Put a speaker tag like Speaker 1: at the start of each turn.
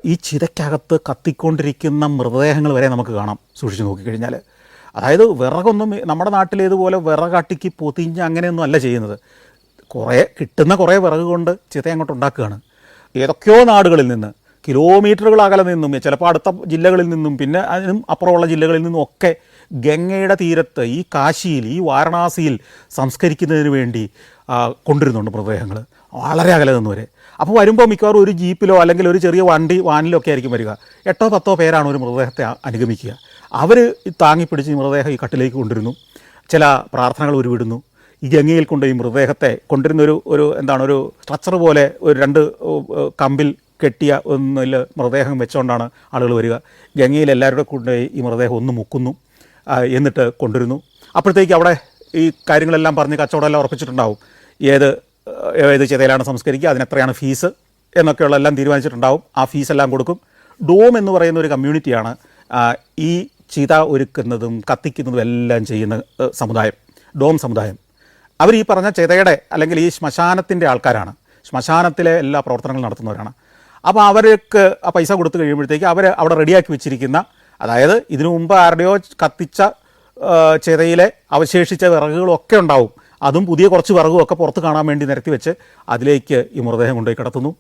Speaker 1: ഈ ചിതയ്ക്കകത്ത് കത്തിക്കൊണ്ടിരിക്കുന്ന മൃതദേഹങ്ങൾ വരെ നമുക്ക് കാണാം സൂക്ഷിച്ച് നോക്കിക്കഴിഞ്ഞാൽ. അതായത് വിറകൊന്നും നമ്മുടെ നാട്ടിലേതുപോലെ വിറകട്ടിക്ക് പൊതിഞ്ഞ് അങ്ങനെയൊന്നും അല്ല ചെയ്യുന്നത്. കിട്ടുന്ന കുറേ വിറക് കൊണ്ട് ചിത അങ്ങോട്ട് ഉണ്ടാക്കുകയാണ്. ഏതൊക്കെയോ നാടുകളിൽ നിന്ന്, കിലോമീറ്ററുകൾ അകലെ നിന്നും, ചിലപ്പോൾ അടുത്ത ജില്ലകളിൽ നിന്നും, പിന്നെ അതിനും അപ്പുറമുള്ള ജില്ലകളിൽ നിന്നും ഒക്കെ ഗംഗയുടെ തീരത്ത്, ഈ കാശിയിൽ, ഈ വാരണാസിയിൽ സംസ്കരിക്കുന്നതിന് വേണ്ടി കൊണ്ടുവരുന്നുണ്ട് മൃതദേഹങ്ങൾ, വളരെ അകലെ നിന്ന് വരെ. അപ്പോൾ വരുമ്പോൾ മിക്കവാറും ഒരു ജീപ്പിലോ അല്ലെങ്കിൽ ഒരു ചെറിയ വാനിലോ ഒക്കെ ആയിരിക്കും വരിക. 8-10 പേരാണ് ഒരു മൃതദേഹത്തെ അനുഗമിക്കുക. അവർ താങ്ങിപ്പിടിച്ച് ഈ മൃതദേഹം ഈ കട്ടിലേക്ക് കൊണ്ടുവരുന്നു, ചില പ്രാർത്ഥനകൾ ഉരുവിടുന്നു. ഈ ഗംഗയിൽ കൊണ്ട് ഈ മൃതദേഹത്തെ കൊണ്ടുവരുന്ന ഒരു സ്ട്രക്ചർ പോലെ ഒരു 2 കമ്പിൽ കെട്ടിയ ഒന്നിൽ മൃതദേഹം വെച്ചുകൊണ്ടാണ് ആളുകൾ വരിക. ഗംഗയിൽ എല്ലാവരുടെ കൊണ്ട് ഈ മൃതദേഹം ഒന്ന് മുക്കുന്നു, എന്നിട്ട് കൊണ്ടുവരുന്നു. അപ്പോഴത്തേക്ക് അവിടെ ഈ കാര്യങ്ങളെല്ലാം പറഞ്ഞ് കച്ചവടമെല്ലാം ഉറപ്പിച്ചിട്ടുണ്ടാവും. ഏത് ചിതയിലാണ് സംസ്കരിക്കുക, അതിനെത്രയാണ് ഫീസ് എന്നൊക്കെയുള്ള എല്ലാം തീരുമാനിച്ചിട്ടുണ്ടാവും. ആ ഫീസെല്ലാം കൊടുക്കും. ഡോം എന്ന് പറയുന്ന ഒരു കമ്മ്യൂണിറ്റിയാണ് ഈ ചിത ഒരുക്കുന്നതും കത്തിക്കുന്നതും എല്ലാം ചെയ്യുന്ന സമുദായം, ഡോം സമുദായം. അവർ ഈ പറഞ്ഞ ചിതയുടെ അല്ലെങ്കിൽ ഈ ശ്മശാനത്തിൻ്റെ ആൾക്കാരാണ്, ശ്മശാനത്തിലെ എല്ലാ പ്രവർത്തനങ്ങളും നടത്തുന്നവരാണ്. അപ്പോൾ അവർക്ക് ആ പൈസ കൊടുത്തു കഴിയുമ്പോഴത്തേക്ക് അവർ അവിടെ റെഡിയാക്കി വെച്ചിരിക്കുന്ന, അതായത് ഇതിനു മുമ്പ് ആരുടെയോ കത്തിച്ച ചിതയിലെ അവശേഷിച്ച വിറകുകളൊക്കെ ഉണ്ടാവും, അതും പുതിയ കുറച്ച് വിറകും ഒക്കെ പുറത്ത് കാണാൻ വേണ്ടി നിരത്തി വെച്ച് അതിലേക്ക് ഈ മൃതദേഹം കൊണ്ടുപോയി കിടത്തുന്നു.